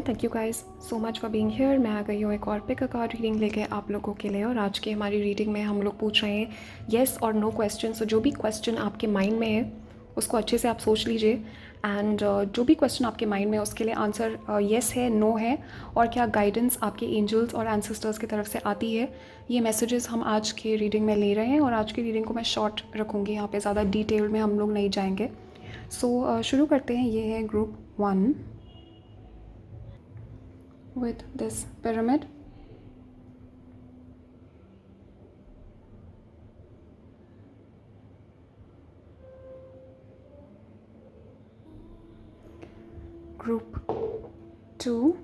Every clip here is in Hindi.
Thank you guys so much for being here. मैं आ गई हूँ एक और पिक अ कार्ड रीडिंग लेके आप लोगों के लिए। और आज की हमारी रीडिंग में हम लोग पूछ रहे हैं येस और नो क्वेश्चन। सो जो भी क्वेश्चन आपके माइंड में है उसको अच्छे से आप सोच लीजिए एंड जो भी क्वेश्चन आपके माइंड में है उसके लिए आंसर येस है, नो है, और क्या गाइडेंस आपके एंजल्स और एंसेस्टर्स की तरफ से आती है। ये मैसेजेस हम आज के रीडिंग में ले रहे हैं और आज की रीडिंग को मैं शॉर्ट रखूँगी, यहाँ पे ज़्यादा डिटेल में हम लोग नहीं जाएंगे। सो शुरू करते हैं। ये है group 1 with this pyramid. Group 2.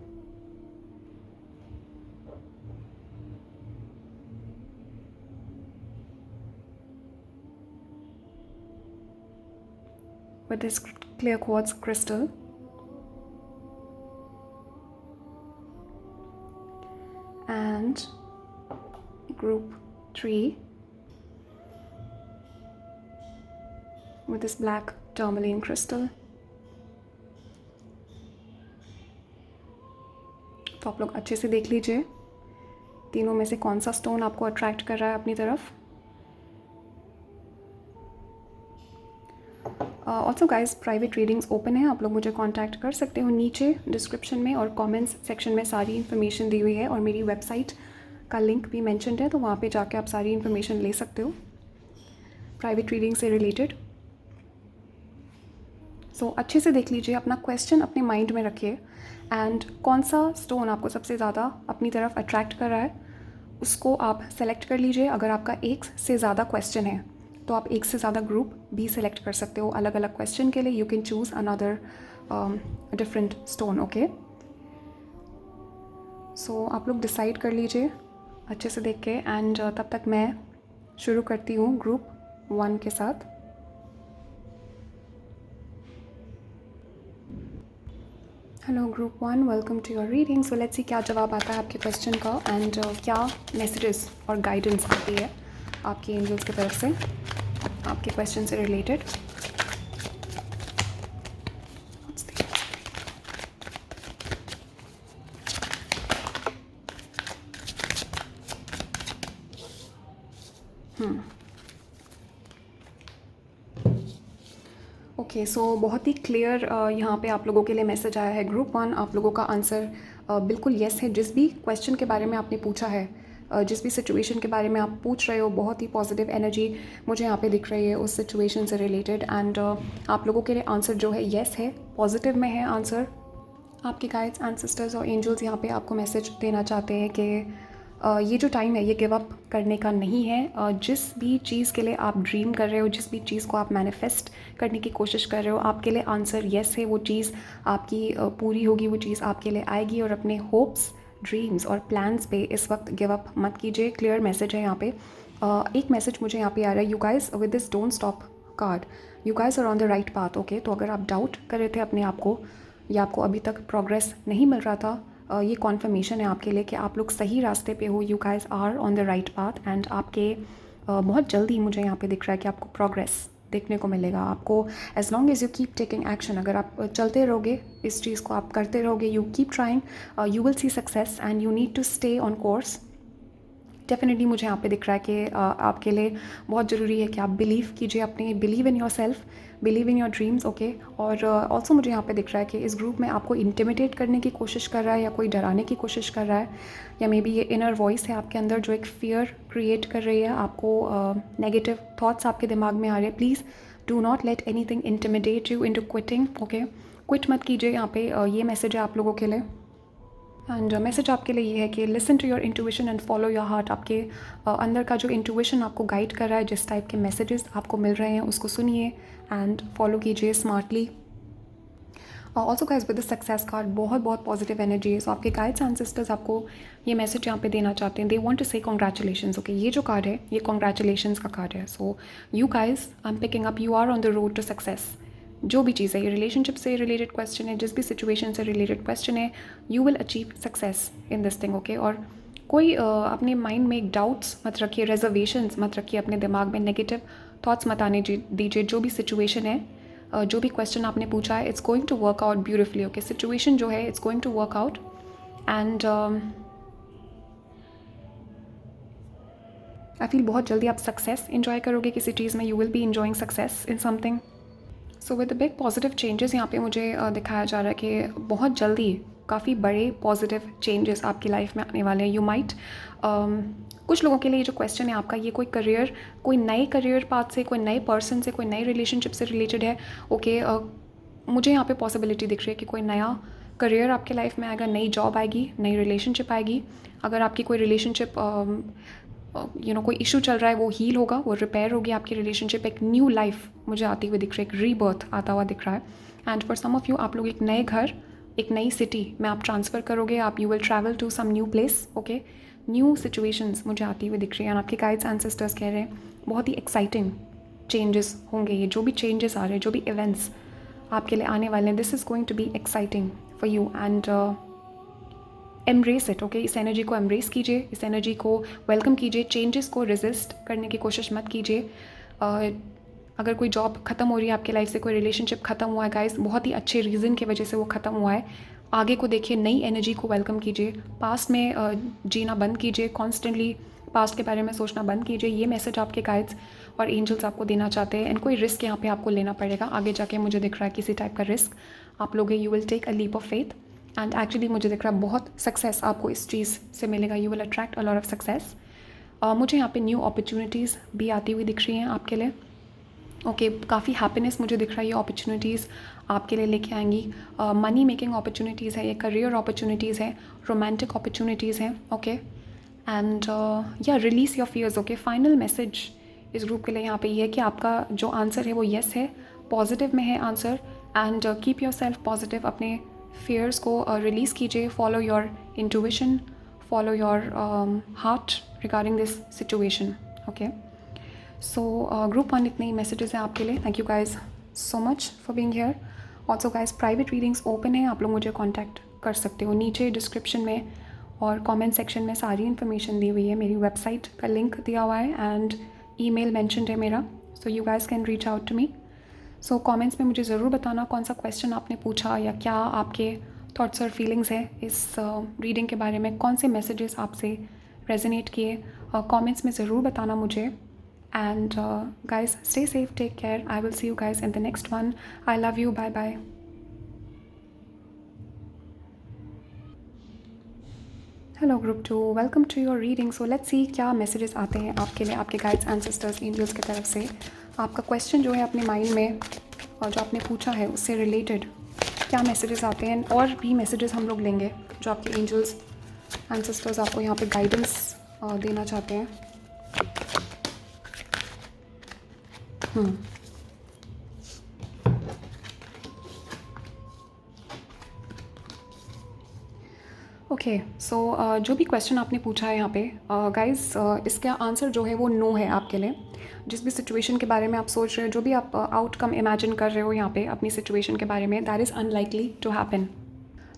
With this clear quartz crystal. And group 3 with this black tourmaline crystal. तो आप लोग अच्छे से देख लीजिए तीनों में से कौन सा स्टोन आपको अट्रैक्ट कर रहा है अपनी तरफ। Also guys private readings open है, आप लोग मुझे कांटेक्ट कर सकते हो। नीचे डिस्क्रिप्शन में और कमेंट्स सेक्शन में सारी इन्फॉर्मेशन दी हुई है और मेरी वेबसाइट का लिंक भी मेंशन्ड है, तो वहाँ पे जाके आप सारी इन्फॉर्मेशन ले सकते हो प्राइवेट रीडिंग से रिलेटेड। सो अच्छे से देख लीजिए, अपना क्वेश्चन अपने माइंड में रखिए एंड कौन सा स्टोन आपको सबसे ज़्यादा अपनी तरफ अट्रैक्ट कर रहा है उसको आप सेलेक्ट कर लीजिए। अगर आपका एक से ज़्यादा क्वेश्चन है तो आप एक से ज़्यादा ग्रुप भी सेलेक्ट कर सकते हो अलग अलग क्वेश्चन के लिए। You can choose another different stone. Okay, so आप लोग डिसाइड कर लीजिए अच्छे से देख के एंड तब तक मैं शुरू करती हूँ ग्रुप 1 के साथ। Hello group 1, welcome to your reading. So let's see क्या जवाब आता है आपके क्वेश्चन का एंड क्या मैसेजेस और गाइडेंस आती है आपकी एंजल्स की तरफ से आपके क्वेश्चन से रिलेटेड। ओके, सो बहुत ही क्लियर यहाँ पे आप लोगों के लिए मैसेज आया है। ग्रुप 1, आप लोगों का आंसर बिल्कुल येस है। जिस भी क्वेश्चन के बारे में आपने पूछा है, जिस भी सिचुएशन के बारे में आप पूछ रहे हो, बहुत ही पॉजिटिव एनर्जी मुझे यहाँ पे दिख रही है उस सिचुएशन से रिलेटेड एंड आप लोगों के लिए आंसर जो है येस है, पॉजिटिव में है आंसर। आपके गाइड्स, एंसेस्टर्स और एंजल्स यहाँ पे आपको मैसेज देना चाहते हैं कि ये जो टाइम है ये गिव अप करने का नहीं है। जिस भी चीज़ के लिए आप ड्रीम कर रहे हो, जिस भी चीज़ को आप मैनिफेस्ट करने की कोशिश कर रहे हो, आपके लिए आंसर येस है। वो चीज़ आपकी पूरी होगी, वो चीज़ आपके लिए आएगी। और अपने होप्स, ड्रीम्स और प्लान्स पे इस वक्त गिव अप मत कीजिए। क्लियर मैसेज है यहाँ पे। एक मैसेज मुझे यहाँ पे आ रहा है, you guys with this don't stop card, you guys are on the right path. Okay, तो अगर आप डाउट कर रहे थे अपने आप को या आपको अभी तक प्रोग्रेस नहीं मिल रहा था, ये कॉन्फर्मेशन है आपके लिए कि आप लोग सही रास्ते पे हो। You guys are on the right path and आपके बहुत जल्दी मुझे यहाँ पे दिख रहा है कि आपको प्रोग्रेस देखने को मिलेगा। आपको as long as you keep taking action, अगर आप चलते रहोगे, इस चीज़ को आप करते रहोगे, you keep trying, you will see success and you need to stay on course. Definitely मुझे यहाँ पे दिख रहा है कि आपके लिए बहुत ज़रूरी है कि आप बिलीव कीजिए अपने, believe in your self, believe in your dreams. Okay, और ऑल्सो मुझे यहाँ पे दिख रहा है कि इस ग्रुप में आपको इंटिमिडेट करने की कोशिश कर रहा है या कोई डराने की कोशिश कर रहा है, या मे बी ये इनर वॉइस है आपके अंदर जो एक फियर क्रिएट कर रही है आपको। नेगेटिव थॉट्स आपके दिमाग में आ रहे हैं। Please do not let anything intimidate you into quitting. Okay, quit मत कीजिए यहाँ पे। ये मैसेज है आप लोगों के लिए एंड मैसेज आपके लिए ये है कि listen to your intuition and follow your heart. आपके अंदर का जो इंट्यूशन आपको गाइड कर रहा है, जिस टाइप के मैसेजेस आपको मिल रहे हैं उसको सुनिए एंड फॉलो कीजिए smartly. Also guys with the success card बहुत बहुत पॉजिटिव एनर्जी है। सो आपके गाइड्स एंसेस्टर्स आपको ये मैसेज यहाँ पे देना चाहते हैं। They want to say congratulations. Okay, ये जो कार्ड है ये कॉन्ग्रेचुलेशंस का कार्ड है। So you guys, I am picking up, you are on the road to success. जो भी चीज़ है, ये रिलेशनशिप से रिलेटेड क्वेश्चन है, जिस भी सिचुएशन से रिलेटेड क्वेश्चन है, you will achieve success in this thing. Okay, और कोई अपने माइंड में डाउट्स मत रखिए, रिजर्वेशंस मत रखिए अपने दिमाग में, नेगेटिव थॉट्स मत आने दीजिए। जो भी सिचुएशन है जो भी क्वेश्चन आपने पूछा है, it's going to work out beautifully. Okay, situation जो है it's going to work out and I feel बहुत जल्दी आप सक्सेस इन्जॉय करोगे किसी चीज़ में। You will be enjoying success in something. So with the big positive changes यहाँ पे मुझे दिखाया जा रहा है कि बहुत जल्दी काफ़ी बड़े पॉजिटिव चेंजेस आपकी लाइफ में आने वाले हैं। यू माइट कुछ लोगों के लिए जो क्वेश्चन है आपका, ये कोई करियर, कोई नए करियर पाथ से, कोई नए पर्सन से, कोई नए रिलेशनशिप से रिलेटेड है। ओके, मुझे यहाँ पे पॉसिबिलिटी दिख रही है कि कोई नया करियर आपके लाइफ में आएगा, नई जॉब आएगी, नई रिलेशनशिप आएगी। अगर आपकी कोई रिलेशनशिप कोई इशू चल रहा है, वो हील होगा, वो रिपेयर होगी आपकी रिलेशनशिप। एक न्यू लाइफ मुझे आती हुई दिख रही है, एक रीबर्थ आता हुआ दिख रहा है। And for some of you, आप लोग एक नए घर, एक नई सिटी में आप ट्रांसफ़र करोगे। आप you will travel to some new place. Okay, new situations मुझे आती हुई दिख रही है। एंड आपके गाइड्स एंसेस्टर्स कह रहे हैं बहुत ही एक्साइटिंग चेंजेस होंगे। ये जो भी चेंजेस आ रहे हैं, जो भी इवेंट्स आपके लिए आने वाले हैं, this is going to be exciting for you and embrace it. Okay, इस एनर्जी को एम्ब्रेस कीजिए, इस एनर्जी को वेलकम कीजिए। चेंजेस को रेजिस्ट करने की कोशिश मत कीजिए। अगर कोई जॉब ख़त्म हो रही है आपके लाइफ से, कोई रिलेशनशिप ख़त्म हुआ है गाइस, बहुत ही अच्छे रीज़न की वजह से वो ख़त्म हुआ है। आगे को देखिए, नई एनर्जी को वेलकम कीजिए। पास्ट में जीना बंद कीजिए, कॉन्स्टेंटली पास्ट के बारे में सोचना बंद कीजिए। ये मैसेज आपके गाइड्स और एंजल्स आपको देना चाहते हैं। एंड कोई रिस्क यहाँ पे आपको लेना पड़ेगा आगे जाके, मुझे दिख रहा है किसी टाइप का रिस्क आप लोगे। You will take a leap of faith and actually मुझे दिख रहा है बहुत सक्सेस आपको इस चीज़ से मिलेगा। You will attract a lot of success. मुझे यहाँ पे न्यू अपॉर्चुनिटीज़ भी आती हुई दिख रही हैं आपके लिए। ओके, काफ़ी हैप्पीनेस मुझे दिख रहा है, ये अपॉर्चुनिटीज़ आपके लिए लेके आएंगी। मनी मेकिंग अपॉर्चुनिटीज़ है, ये करियर अपॉर्चुनिटीज़ है, रोमांटिक अपॉर्चुनिटीज़ हैं। ओके, एंड या release your fears. Okay, final message इस ग्रुप के लिए यहाँ पे ये है कि आपका जो आंसर है वो येस है, पॉजिटिव में है answer. And keep your self positive, अपने फियर्स को रिलीज़ कीजिए। Follow your intuition, follow your heart regarding this situation. Okay, so group 1 इतने ही मैसेजेस हैं आपके लिए। Thank you guys so much for being here. Also guys, private readings open है, आप लोग मुझे कॉन्टैक्ट कर सकते हो। नीचे डिस्क्रिप्शन में और कमेंट सेक्शन में सारी इन्फॉर्मेशन दी हुई है। मेरी वेबसाइट का लिंक दिया हुआ है एंड ईमेल मेंशन्ड है मेरा, so you guys can reach out to me. So comments में मुझे ज़रूर बताना कौन सा क्वेश्चन आपने पूछा या क्या आपके थॉट्स और फीलिंग्स हैं इस रीडिंग के बारे में, कौन से मैसेजेस आपसे रेजोनेट किए। कमेंट्स में ज़रूर बताना मुझे। And guys, stay safe, take care. I will see you guys in the next one. I love you. Bye bye. Hello group 2, welcome to your reading. So let's see क्या messages आते हैं आपके लिए, आपके guides, ancestors, angels की तरफ से। आपका question जो है अपने mind में और जो आपने पूछा है उससे related क्या messages आते हैं, और भी messages हम लोग लेंगे जो आपके angels, ancestors आपको यहाँ पे guidance देना चाहते हैं। ओके, सो जो भी क्वेश्चन आपने पूछा है यहाँ पे गाइस, इसका आंसर जो है वो नो है आपके लिए। जिस भी सिचुएशन के बारे में आप सोच रहे हो, जो भी आप आउटकम इमेजिन कर रहे हो यहाँ पे अपनी सिचुएशन के बारे में, that is unlikely to happen.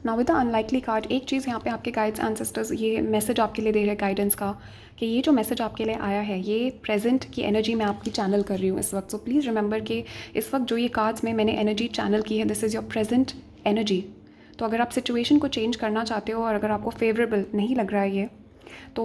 Now with the unlikely card, एक चीज़ यहाँ पे आपके गाइड्स एंसेस्टर्स ये मैसेज आपके लिए दे रहे हैं गाइडेंस का, कि ये जो मैसेज आपके लिए आया है ये प्रेजेंट की एनर्जी मैं आपकी चैनल कर रही हूँ इस वक्त। सो प्लीज़ रिमेंबर कि इस वक्त जो ये कार्ड्स में मैंने एनर्जी चैनल की है, this is your present energy. तो अगर आप सिचुएशन को चेंज करना चाहते हो और अगर आपको फेवरेबल नहीं लग रहा है ये, तो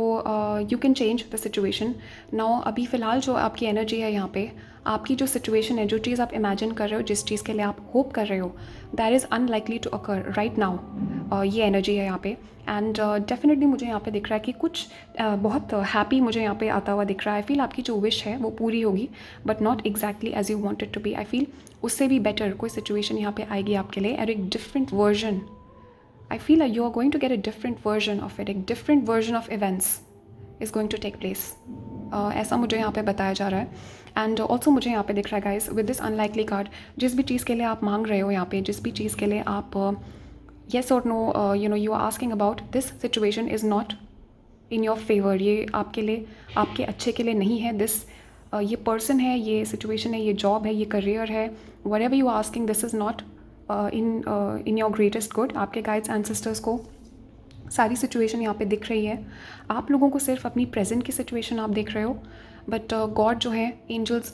you can change the situation now. अभी फ़िलहाल जो आपकी एनर्जी है यहाँ पे, आपकी जो सिचुएशन है, जो चीज़ आप इमेजिन कर रहे हो, जिस चीज़ के लिए आप होप कर रहे हो, that is unlikely to occur right now. ये एनर्जी है यहाँ पे। एंड डेफिनेटली मुझे यहाँ पे दिख रहा है कि कुछ बहुत हैप्पी मुझे यहाँ पे आता हुआ दिख रहा है। आई फील आपकी जो विश है वो पूरी होगी, but not exactly as you wanted to be. I feel उससे भी बेटर कोई सिचुएशन यहाँ पे आएगी आपके लिए, और एक different version. I feel like you are going to get a different version of it, एक different version of events is going to take place. ऐसा मुझे यहाँ पे बताया जा रहा है। एंड ऑल्सो मुझे यहाँ पे दिख रहा है guys, with this unlikely card, जिस भी चीज़ के लिए आप मांग रहे हो यहाँ पे, जिस भी चीज़ के लिए आप येस और no you are asking about, this situation is not in your favour. ये आपके लिए, आपके अच्छे के लिए नहीं है। दिस ये पर्सन है, ये सिचुएशन है, ये जॉब है, ये करियर है, whatever you are asking, this is not in your greatest good. आपके गाइड्स एंसेस्टर्स को सारी सिचुएशन यहाँ पे दिख रही है। आप लोगों को सिर्फ अपनी प्रेजेंट की सिचुएशन आप देख रहे हो, बट गॉड जो है, एंजल्स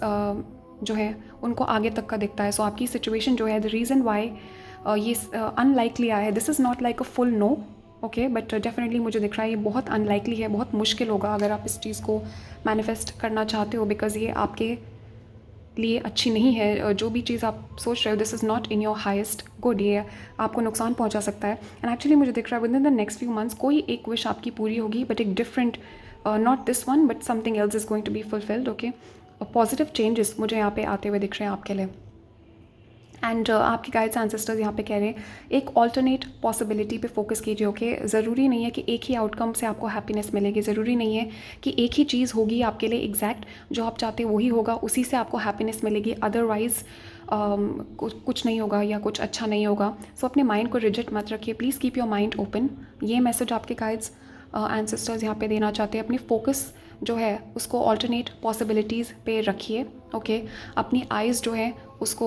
जो है उनको आगे तक का दिखता है। सो आपकी सिचुएशन जो है, द रीज़न वाई ये अनलाइकली आया है, this is not like a full no, okay, but definitely मुझे दिख रहा है ये बहुत अनलाइकली है, बहुत मुश्किल होगा अगर आप इस चीज़ को मैनिफेस्ट करना चाहते हो, बिकॉज़ ये आपके लिए अच्छी नहीं है। जो भी चीज़ आप सोच रहे हो, this is not in your highest good, ये आपको नुकसान पहुंचा सकता है। एंड एक्चुअली मुझे दिख रहा है within the next few months कोई एक विश आपकी पूरी होगी, बट एक different, not this one but something else is going to be fulfilled, okay. Positive changes मुझे यहाँ पे आते हुए दिख रहे हैं आपके लिए। एंड आपके गाइड्स एंसेस्टर्स यहाँ पे कह रहे हैं एक ऑल्टरनेट पॉसिबिलिटी पे फोकस कीजिए, ओके। ज़रूरी नहीं है कि एक ही आउटकम से आपको हैप्पीनेस मिलेगी, ज़रूरी नहीं है कि एक ही चीज़ होगी आपके लिए एग्जैक्ट जो आप चाहते हैं वही होगा, उसी से आपको हैप्पीनेस मिलेगी, अदरवाइज़ कुछ नहीं होगा या कुछ अच्छा नहीं होगा। सो अपने माइंड को रिजिड मत रखिए, please keep your mind open. ये मैसेज आपके गाइड्स एंसेस्टर्स यहाँ पे देना चाहते हैं। अपनी फोकस जो है उसको ऑल्टरनेट पॉसिबिलिटीज़ पे रखिए, ओके। अपनी आइज़ जो है उसको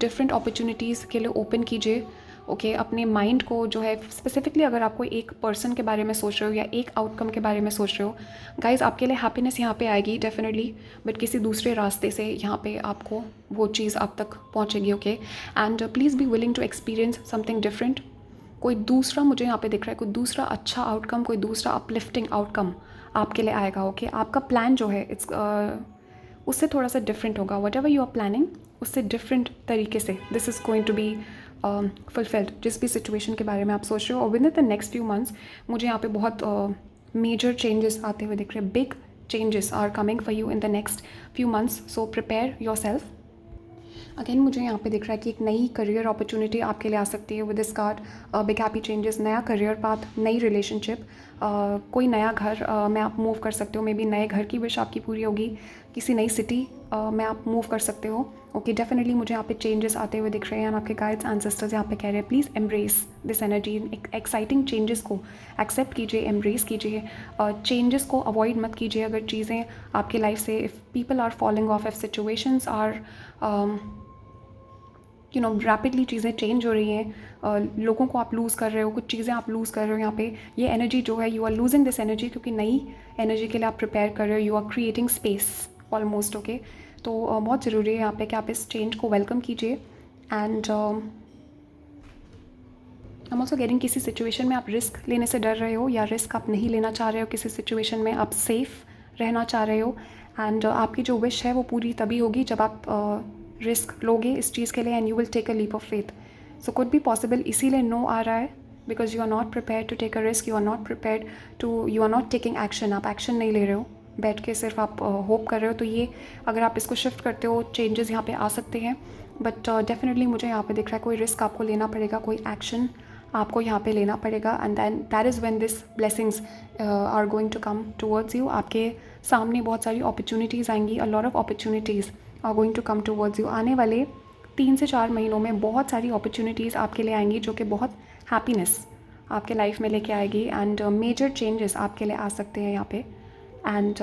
डिफरेंट अपॉर्चुनिटीज़ के लिए ओपन कीजिए, ओके। अपने माइंड को जो है स्पेसिफिकली अगर आप कोई एक पर्सन के बारे में सोच रहे हो या एक आउटकम के बारे में सोच रहे हो, गाइज आपके लिए हैप्पीनेस यहाँ पे आएगी डेफिनेटली, बट किसी दूसरे रास्ते से यहाँ पे आपको वो चीज़ आप तक पहुँचेगी, ओके। And please be willing to experience something different. कोई दूसरा मुझे यहाँ पे दिख रहा है, कोई दूसरा अच्छा आउटकम, कोई दूसरा अपलिफ्टिंग आउटकम आपके लिए आएगा, ओके। आपका प्लान जो है इट्स उससे थोड़ा सा डिफरेंट होगा, whatever you are planning उससे डिफरेंट तरीके से this is going to be fulfilled. जिस भी सिचुएशन के बारे में आप सोच रहे हो, और with in the next few months मुझे यहाँ पे बहुत मेजर चेंजेस आते हुए दिख रहे हैं, big changes are coming for you in the next few months, so prepare yourself. Again मुझे यहाँ पे दिख रहा है कि एक नई करियर अपॉर्चुनिटी आपके लिए आ सकती है with this card, big happy changes, नया करियर पाथ, नई रिलेशनशिप, कोई नया घर में आप मूव कर सकते हो, मे बी नए घर की विश आपकी पूरी होगी, किसी नई सिटी में आप मूव कर सकते हो, ओके। डेफिनेटली मुझे यहाँ पे चेंजेस आते हुए दिख रहे हैं। आपके गाइड्स एंसेस्टर्स यहाँ पे कह रहे हैं please embrace this energy, exciting changes को एक्सेप्ट कीजिए, एम्ब्रेस कीजिए, चेंजेस को अवॉइड मत कीजिए। अगर चीज़ें आपकी लाइफ से, if people are following off, if situations are rapidly चीज़ें चेंज हो रही हैं, लोगों को आप लूज़ कर रहे हो, कुछ चीज़ें आप लूज़ कर रहे हो, यहाँ पे ये एनर्जी जो है you are losing this energy, क्योंकि नई एनर्जी के लिए आप प्रिपेयर कर रहे हो, you are creating space almost, okay. तो बहुत ज़रूरी है यहाँ पे कि आप इस चेंज को वेलकम कीजिए। And I am also getting किसी सिचुएशन में आप रिस्क लेने से डर रहे हो या रिस्क आप नहीं लेना चाह रहे हो, किसी सिचुएशन में आप सेफ़ रहना चाह रहे हो। एंड आपकी जो विश है वो पूरी तभी होगी जब आप रिस्क लोगे इस चीज़ के लिए, and you will take a leap of faith. So could be possible इसीलिए नो आ रहा है, because you are not prepare to take a risk, you are not prepare to, you are not taking action, आप एक्शन नहीं ले रहे हो, बैठ के सिर्फ आप होप कर रहे हो। तो ये अगर आप इसको शिफ्ट करते हो, चेंजेस यहाँ पे आ सकते हैं, बट डेफिनेटली मुझे यहाँ पे दिख रहा है कोई रिस्क आपको लेना पड़ेगा, कोई एक्शन आपको यहाँ पे लेना पड़ेगा, and then that is when this blessings are going to come towards you. आपके सामने बहुत सारी अपॉर्चुनिटीज़ आएंगी, a lot of opportunities are going to come towards you. आने वाले 3 से 4 महीनों में बहुत सारी अपॉर्चुनिटीज़ आपके लिए आएंगी जो कि बहुत हैप्पीनेस आपके लाइफ में लेके आएगी, एंड मेजर चेंजेस आपके लिए आ सकते हैं यहाँ पे। एंड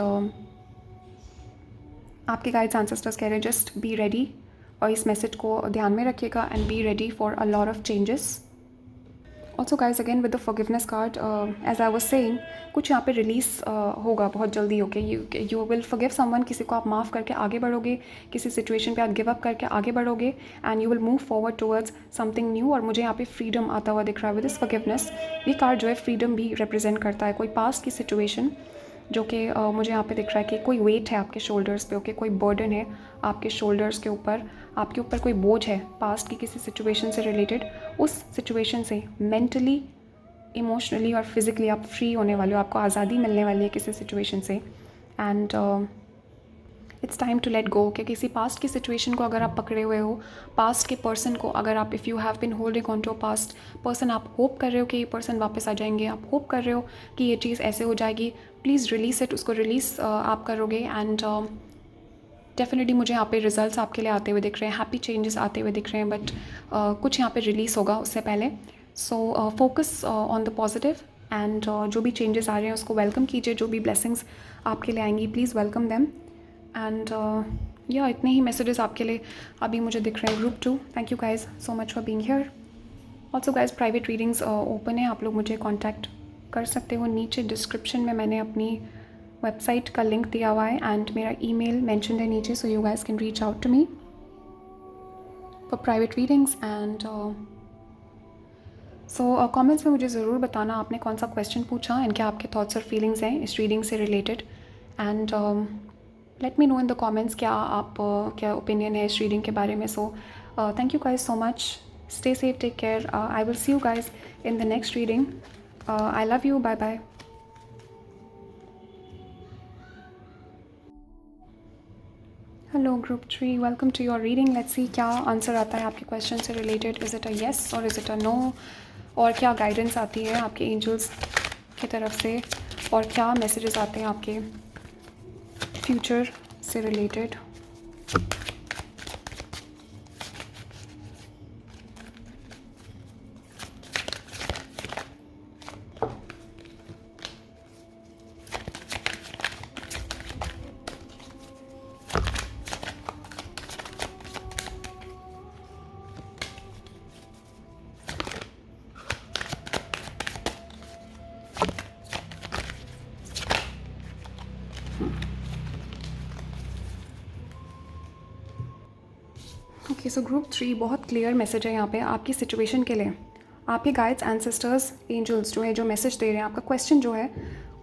आपके गाइड्स एंसेस्टर्स कह रहे हैं जस्ट बी रेडी, और इस मैसेज को ध्यान में रखिएगा, and be ready for a lot of changes. Also guys again with the forgiveness card, as I was saying, कुछ यहाँ पे रिलीज़ होगा बहुत जल्दी, okay. You will forgive someone, किसी को आप माफ़ करके आगे बढ़ोगे, किसी सिचुएशन पे आप गिव अप करके आगे बढ़ोगे, and you will move forward towards something new. और मुझे यहाँ पे फ्रीडम आता हुआ दिख रहा है विद दिस फॉरगिवनेस। ये कार्ड जो है फ्रीडम भी रिप्रेजेंट करता है, कोई पास्ट की सिचुएशन जो कि मुझे यहाँ पे दिख रहा है कि कोई वेट है आपके शोल्डर्स पे, ओके, कोई बर्डन है आपके शोल्डर्स के ऊपर, आपके ऊपर कोई बोझ है पास्ट की किसी सिचुएशन से रिलेटेड। उस सिचुएशन से मेंटली, इमोशनली और फिज़िकली आप फ्री होने वाले हो, आपको आज़ादी मिलने वाली है किसी सिचुएशन से। And it's time to let go, कि किसी पास्ट की सिचुएशन को अगर आप पकड़े हुए हो, पास्ट के पर्सन को अगर आप, if you have been holding on to a past person, आप होप कर रहे हो कि ये पर्सन वापस आ जाएंगे, आप होप कर रहे हो कि ये चीज़ ऐसे हो जाएगी, प्लीज़ रिलीज़ इट, उसको रिलीज़ आप करोगे। एंड डेफिनेटली मुझे यहाँ पे रिजल्ट्स आपके लिए आते हुए दिख रहे हैं, हैप्पी चेंजेस आते हुए दिख रहे हैं, बट कुछ यहाँ पे रिलीज़ होगा उससे पहले। So focus on the positive, and जो भी चेंजेस आ रहे हैं उसको वेलकम कीजिए, जो भी ब्लेसिंग्स आपके लिए आएंगी प्लीज़ वेलकम देम। एंड या इतने ही मैसेजेस आपके लिए अभी मुझे दिख रहे हैं। Group 2, thank you guys so much for being here. Also guys private readings open है, आप लोग मुझे कॉन्टैक्ट कर सकते हो। नीचे डिस्क्रिप्शन में मैंने अपनी वेबसाइट का लिंक दिया हुआ है एंड मेरा ईमेल मेंशन्ड है नीचे, so you guys can reach out to me for private readings and so comments में मुझे ज़रूर बताना आपने कौन सा क्वेश्चन पूछा एंड क्या आपके थॉट्स और फीलिंग्स हैं इस रीडिंग से related and let me know in the comments क्या आप क्या ओपिनियन है इस रीडिंग के बारे में. So thank you guys so much. Stay safe, take care. I will see you guys in the next reading. I love you. Bye bye. Hello group 3, welcome to your reading. Let's see क्या आंसर आता है आपके क्वेश्चन से related. Is it a yes और इज़ इट अ नो, और क्या गाइडेंस आती है आपके एंजल्स की तरफ से, और क्या मैसेजेस आते हैं आपके फ्यूचर से रिलेटेड. ओके, सो ग्रुप 3 बहुत क्लियर मैसेज है यहाँ पे आपकी सिचुएशन के लिए. आपके गाइड्स, एंसेस्टर्स, एंजल्स जो है जो मैसेज दे रहे हैं, आपका क्वेश्चन जो है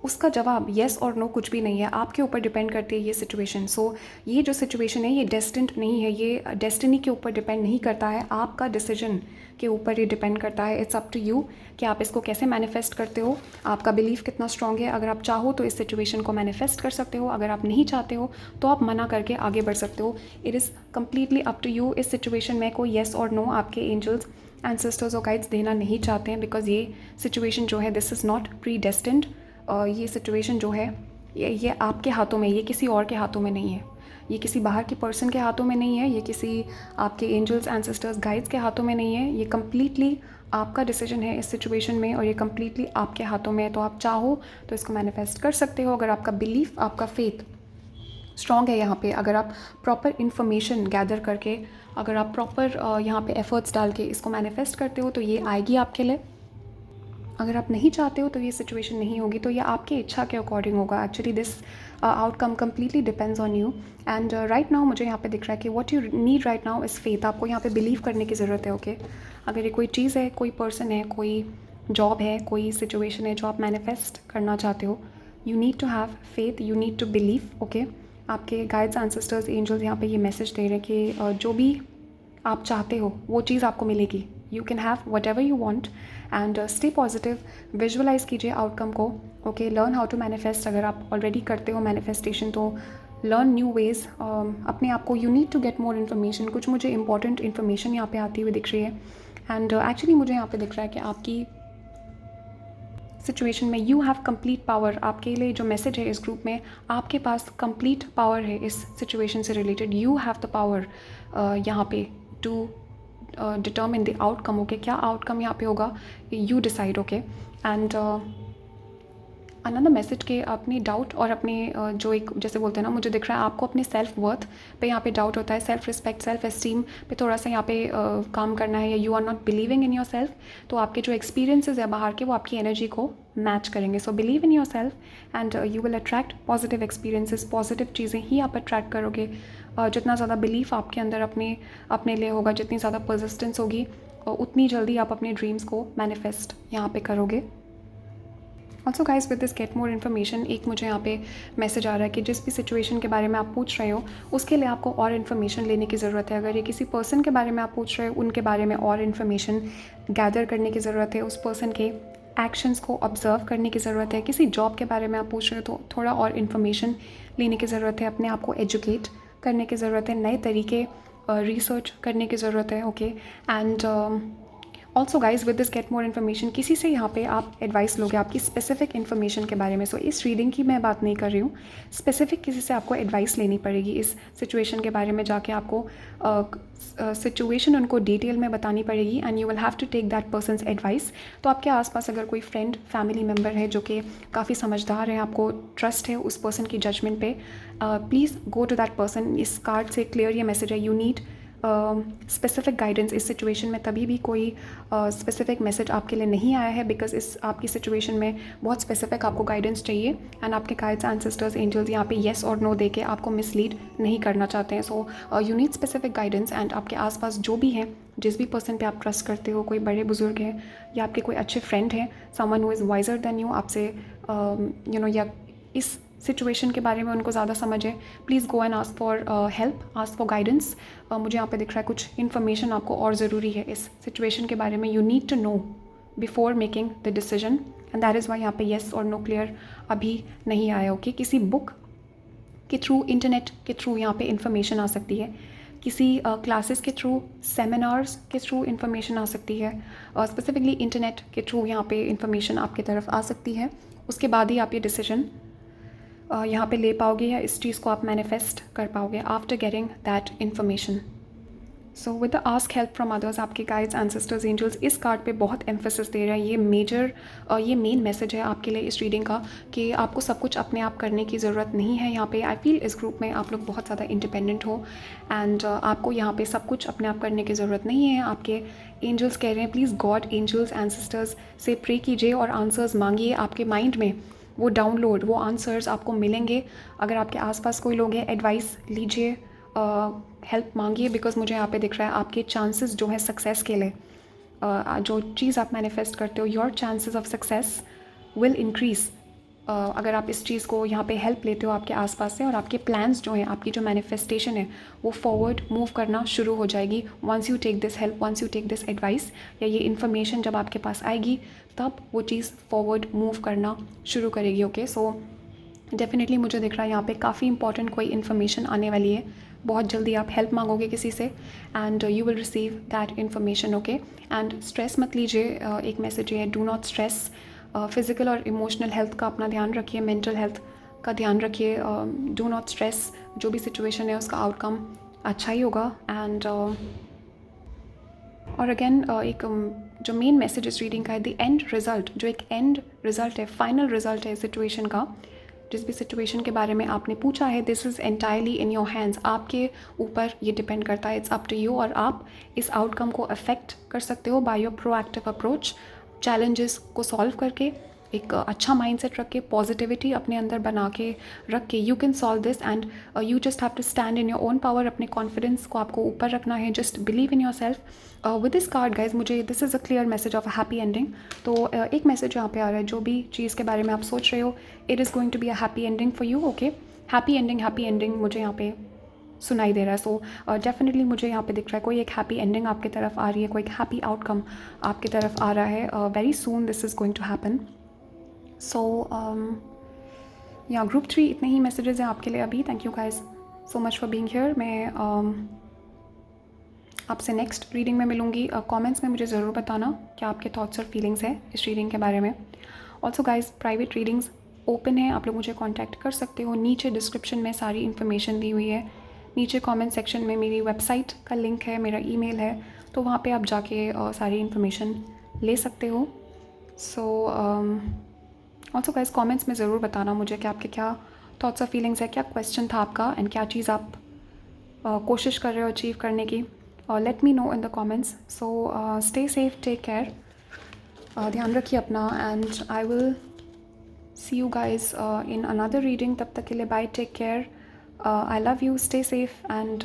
उसका जवाब येस और नो कुछ भी नहीं है. आपके ऊपर डिपेंड करती है ये सिचुएशन. सो ये जो सिचुएशन है ये डेस्टिन्ड नहीं है, ये डेस्टिनी के ऊपर डिपेंड नहीं करता है, आपका डिसीजन के ऊपर ये डिपेंड करता है. इट्स अप टू यू कि आप इसको कैसे मैनिफेस्ट करते हो, आपका बिलीफ कितना स्ट्रॉन्ग है. अगर आप चाहो तो इस सिचुएशन को मैनिफेस्ट कर सकते हो, अगर आप नहीं चाहते हो तो आप मना करके आगे बढ़ सकते हो. It is completely up to you. इस सिचुएशन में कोई येस और नो आपके एंजल्स, एंसेस्टर्स और गाइड्स देना नहीं चाहते हैं, बिकॉज ये सिचुएशन जो है this is not pre destined. ये सिचुएशन जो है ये आपके हाथों में, ये किसी और के हाथों में नहीं है, ये किसी बाहर की पर्सन के हाथों में नहीं है, ये किसी आपके एंजल्स, एंसेस्टर्स, गाइड्स के हाथों में नहीं है. ये कम्प्लीटली आपका डिसीजन है इस सिचुएशन में, और ये कम्प्लीटली आपके हाथों में है. तो आप चाहो तो इसको मैनिफेस्ट कर सकते हो, अगर आपका बिलीफ, आपका फेथ स्ट्रॉन्ग है यहाँ पे, अगर आप प्रॉपर इन्फॉर्मेशन गैदर करके, अगर आप प्रॉपर यहाँ पे एफर्ट्स डाल के इसको मैनिफेस्ट करते हो तो ये आएगी आपके लिए. अगर आप नहीं चाहते हो तो ये सिचुएशन नहीं होगी. तो ये आपकी इच्छा के अकॉर्डिंग होगा. Actually this outcome completely depends on you. And right now मुझे यहाँ पे दिख रहा है कि what you need right now is faith. आपको यहाँ पे बिलीव करने की ज़रूरत है. ओके, अगर ये कोई चीज़ है, कोई पर्सन है, कोई जॉब है, कोई सिचुएशन है जो आप मैनिफेस्ट करना चाहते हो, you need to have faith, you need to believe. Okay, आपके गाइड्स, एंसेस्टर्स, एंजल्स यहाँ पे ये मैसेज दे रहे हैं कि जो भी आप चाहते हो वो चीज़ आपको मिलेगी. You can have whatever you want and stay positive. Visualize कीजिए आउटकम को. Okay, learn how to manifest. अगर आप ऑलरेडी करते हो मैनिफेस्टेशन तो लर्न न्यू वेज़. अपने आप को, you need to get more information. कुछ मुझे इंपॉर्टेंट इन्फॉर्मेशन यहाँ पे आती हुई दिख रही है. एंड एक्चुअली मुझे यहाँ पे दिख रहा है कि आपकी सिचुएशन में यू हैव कंप्लीट पावर. आपके लिए जो मैसेज है इस ग्रुप में, आपके पास कंप्लीट पावर है इस सिचुएशन से related. You have the power यहाँ पे to determine the outcome. Okay, क्या आउटकम यहाँ पे होगा you decide. Okay, and another message के अपनी डाउट और अपने जो एक जैसे बोलते हैं ना, मुझे दिख रहा है आपको अपने सेल्फ वर्थ पे यहाँ पे डाउट होता है. सेल्फ रिस्पेक्ट, सेल्फ एस्टीम पे थोड़ा सा यहाँ पे काम करना है, या you are not believing in yourself. तो आपके जो एक्सपीरियंसेस है बाहर के वो आपकी एनर्जी को मैच करेंगे. So believe in your self and you will attract positive experiences. Positive चीज़ें ही आप अट्रैक्ट करोगे. जितना ज़्यादा बिलीफ आपके अंदर अपने लिए होगा, जितनी ज़्यादा परसिस्टेंस होगी, उतनी जल्दी आप अपने ड्रीम्स को मैनिफेस्ट यहाँ पे करोगे. Also guys with this gate more information. एक मुझे यहाँ पे मैसेज आ रहा है कि जिस भी सिचुएशन के बारे में आप पूछ रहे हो उसके लिए आपको और इन्फॉर्मेशन लेने की ज़रूरत है. अगर ये किसी पर्सन के बारे में आप पूछ रहे हो, उनके बारे में और इन्फॉर्मेशन गैदर करने की ज़रूरत है. उस पर्सन के एक्शंस को ऑब्जर्व करने की ज़रूरत है. किसी जॉब के बारे में आप पूछ रहे हो तो थोड़ा और इन्फॉर्मेशन लेने की ज़रूरत है. अपने आप को एजुकेट करने की ज़रूरत है. नए तरीके रिसर्च करने की ज़रूरत है. Okay, and also guys with this gate more information. किसी से यहाँ पे आप एडवाइस लोगे आपकी स्पेसिफिक इन्फॉर्मेशन के बारे में. सो इस रीडिंग की मैं बात नहीं कर रही हूँ. स्पेसिफिक किसी से आपको एडवाइस लेनी पड़ेगी इस सिचुएशन के बारे में. जाके आपको सिचुएशन उनको डिटेल में बतानी पड़ेगी and you will have to take that person's advice. तो आपके आसपास अगर कोई फ्रेंड, फैमिली मेम्बर है जो कि काफ़ी समझदार है, आपको ट्रस्ट है उस पर्सन की जजमेंट पे, please go to that person. इस कार्ड से क्लियर ये मैसेज है, यू नीड स्पेसिफिक गाइडेंस इस सिचुएशन में तभी भी कोई स्पेसिफिक मैसेज आपके लिए नहीं आया है, बिकॉज इस आपकी सिचुएशन में बहुत स्पेसिफिक आपको गाइडेंस चाहिए एंड आपके गाइड्स एंसेस्टर्स एंजल्स यहाँ पे येस और नो दे के आपको मिसलीड नहीं करना चाहते हैं. So you need specific guidance and आपके आसपास जो भी हैं, जिस भी पर्सन पे आप ट्रस्ट करते हो, कोई बड़े बुजुर्ग हैं या आपके कोई अच्छे फ्रेंड हैं, someone who is visor then you, आपसे या इस सिचुएशन के बारे में उनको ज़्यादा समझ है, please go and ask for help, ask for guidance. मुझे यहाँ पे दिख रहा है कुछ इन्फॉर्मेशन आपको और ज़रूरी है इस सिचुएशन के बारे में. You need to know before making the decision and that is why यहाँ पे येस और नो क्लियर अभी नहीं आया. ओके, किसी बुक के थ्रू, इंटरनेट के थ्रू यहाँ पे इन्फॉर्मेशन आ सकती है, किसी क्लासेस के थ्रू, सेमिनार्स के थ्रू इन्फॉर्मेशन आ सकती है, स्पेसिफिकली इंटरनेट के थ्रू यहाँ पे इन्फॉर्मेशन आपकी तरफ आ सकती है. उसके बाद ही आप ये डिसीजन यहाँ पे ले पाओगे या इस चीज़ को आप मैनिफेस्ट कर पाओगे after getting that information. So with the ask help from others, आपके गाइड्स एंसेस्टर्स एंजल्स इस कार्ड पे बहुत एम्फेसिस दे रहे हैं. ये मेन मैसेज है आपके लिए इस रीडिंग का कि आपको सब कुछ अपने आप करने की ज़रूरत नहीं है. यहाँ पे आई फील इस ग्रुप में आप लोग बहुत ज़्यादा इंडिपेंडेंट हो एंड आपको यहाँ पे सब कुछ अपने आप करने की ज़रूरत नहीं है. आपके एंजल्स कह रहे हैं प्लीज़ गॉड, एंजल्स, एंसेस्टर्स से प्रे कीजिए और आंसर्स मांगिए. आपके माइंड में वो डाउनलोड, वो आंसर्स आपको मिलेंगे. अगर आपके आसपास कोई लोग हैं, एडवाइस लीजिए, हेल्प मांगिए, बिकॉज मुझे यहाँ पे दिख रहा है आपके चांसेस जो है सक्सेस के लिए, जो चीज़ आप मैनिफेस्ट करते हो, your chances of success will increase अगर आप इस चीज़ को यहाँ पे हेल्प लेते हो आपके आसपास से, और आपके प्लान्स जो हैं, आपकी जो मैनिफेस्टेशन है वो फॉरवर्ड मूव करना शुरू हो जाएगी. Once you take this help, once you take this advice, या ये इन्फॉर्मेशन जब आपके पास आएगी तब वो चीज़ फॉरवर्ड मूव करना शुरू करेगी. ओके, सो डेफिनेटली मुझे दिख रहा है यहाँ पे काफ़ी इंपॉर्टेंट कोई इन्फॉर्मेशन आने वाली है. बहुत जल्दी आप हेल्प मांगोगे किसी से and you will receive that information. Okay, and stress मत लीजिए. एक मैसेज ये है, डू नॉट स्ट्रेस. फिज़िकल और इमोशनल हेल्थ का अपना ध्यान रखिए, मेंटल हेल्थ का ध्यान रखिए. Do not stress. जो भी सिचुएशन है उसका आउटकम अच्छा ही होगा. एंड और अगेन एक जो मेन मैसेज इस रीडिंग का है, द एंड रिज़ल्ट, जो एक एंड रिज़ल्ट है, फाइनल रिज़ल्ट है सिचुएशन का, जिस भी सिचुएशन के बारे में आपने पूछा है, this is entirely in your hands. आपके ऊपर ये डिपेंड करता है, इट्स अप टू यू. और आप इस आउटकम को अफेक्ट कर सकते हो by your proactive approach, challenges को सॉल्व करके, एक अच्छा माइंडसेट रख के, पॉजिटिविटी अपने अंदर बना के रख के, you can solve this and you just have to stand in your own power. अपने कॉन्फिडेंस को आपको ऊपर रखना है, just believe in yourself. With this card guys, मुझे this is a clear message of a happy ending. तो एक मैसेज यहाँ पे आ रहा है, जो भी चीज़ के बारे में आप सोच रहे हो, it is going to be a happy ending for you. Okay, happy ending मुझे यहाँ पे सुनाई दे रहा है. सो डेफिनेटली मुझे यहाँ पे दिख रहा है कोई एक हैप्पी एंडिंग आपकी तरफ आ रही है, कोई एक हैप्पी आउटकम आपकी तरफ आ रहा है. Very soon this is going to happen. So yeah group 3 इतने ही मैसेजेस हैं आपके लिए अभी. Thank you guys so much for being here. मैं आपसे नेक्स्ट रीडिंग में मिलूँगी. कमेंट्स में मुझे ज़रूर बताना क्या आपके थॉट्स और फीलिंग्स हैं इस रीडिंग के बारे में. Also guys, private readings open है, आप लोग मुझे कॉन्टैक्ट कर सकते हो. नीचे डिस्क्रिप्शन में सारी इन्फॉर्मेशन दी हुई है. नीचे कमेंट सेक्शन में मेरी वेबसाइट का लिंक है, मेरा ईमेल है, तो वहाँ पे आप जाके सारी इन्फॉर्मेशन ले सकते हो. सो ऑल्सो गाइज, कमेंट्स में ज़रूर बताना मुझे कि आपके क्या थॉट्स और फीलिंग्स है, क्या क्वेश्चन था आपका एंड क्या चीज़ आप कोशिश कर रहे हो अचीव करने की. Let me know in the comments. So stay safe, take care, ध्यान रखिए अपना, and I will see you guys in another reading. तब तक के लिए bye, take care, I love you, stay safe, and